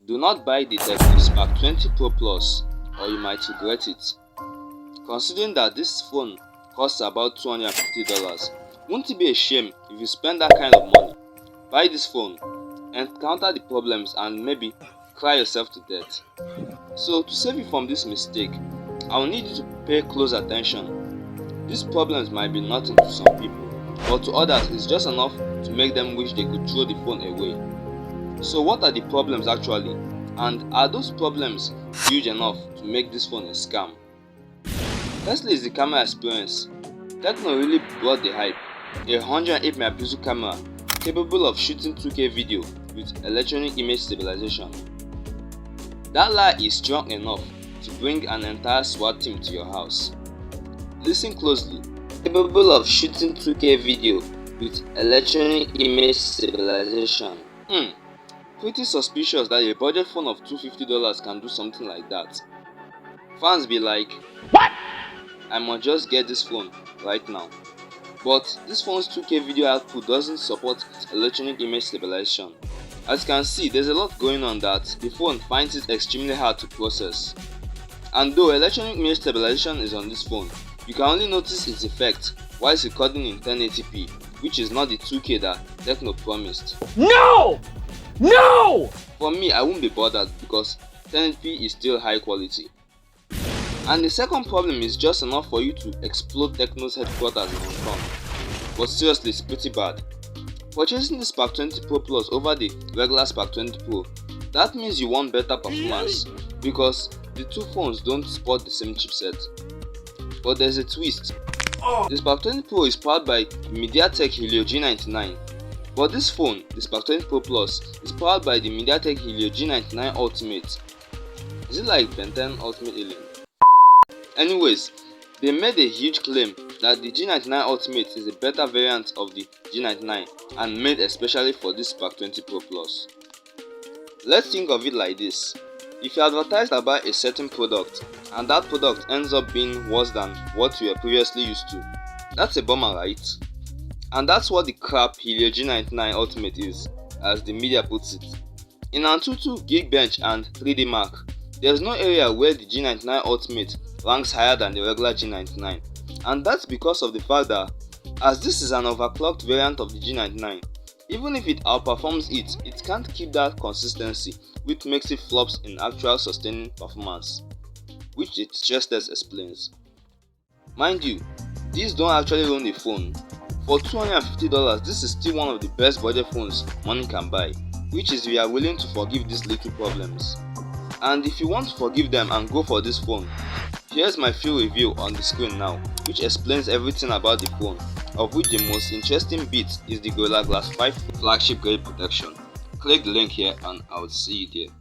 Do not buy the Tecno Spark 20 Pro Plus or you might regret it. Considering that this phone costs about $250, won't it be a shame if you spend that kind of money? Buy this phone, encounter the problems and maybe cry yourself to death. So to save you from this mistake, I will need you to pay close attention. These problems might be nothing to some people, but to others it's just enough to make them wish they could throw the phone away. So what are the problems actually? And are those problems huge enough to make this phone a scam? Firstly is the camera experience. Tecno really brought the hype. A 108MP camera capable of shooting 2K video with electronic image stabilization. That lie is strong enough to bring an entire SWAT team to your house. Listen closely. Capable of shooting 2K video with electronic image stabilization. Pretty suspicious that a budget phone of $250 can do something like that. Fans be like, what? I must just get this phone right now. But this phone's 2K video output doesn't support electronic image stabilization. As you can see, there's a lot going on that the phone finds it extremely hard to process. And though electronic image stabilization is on this phone, you can only notice its effect whilst recording in 1080p, which is not the 2K that Tecno promised. No! No! For me, I won't be bothered because 1080p is still high quality. And the second problem is just enough for you to explode Tecno's headquarters in Hong Kong. But seriously, it's pretty bad. Purchasing the Spark 20 Pro Plus over the regular Spark 20 Pro, that means you want better performance because the two phones don't support the same chipset. But there's a twist. The Spark 20 Pro is powered by the Mediatech Helio G99. But this phone, the Spark 20 Pro Plus, is powered by the Mediatek Helio G99 Ultimate. Is it like Ben 10 Ultimate Alien? Anyways, they made a huge claim that the G99 Ultimate is a better variant of the G99 and made especially for this Spark 20 Pro Plus. Let's think of it like this. If you advertise about a certain product and that product ends up being worse than what you were previously used to, that's a bummer, right? And that's what the crap Helio G99 Ultimate is, as the media puts it. In Antutu, Geekbench and 3D Mark, there's no area where the G99 Ultimate ranks higher than the regular G99. And that's because of the fact that, as this is an overclocked variant of the G99, even if it outperforms it, it can't keep that consistency, which makes it flops in actual sustaining performance, which its stress test explains. Mind you, these don't actually run the phone. For $250, this is still one of the best budget phones money can buy, which is if you are willing to forgive these little problems. And if you want to forgive them and go for this phone, here's my full review on the screen now, which explains everything about the phone, of which the most interesting bit is the Gorilla Glass 5 flagship grade protection. Click the link here and I will see you there.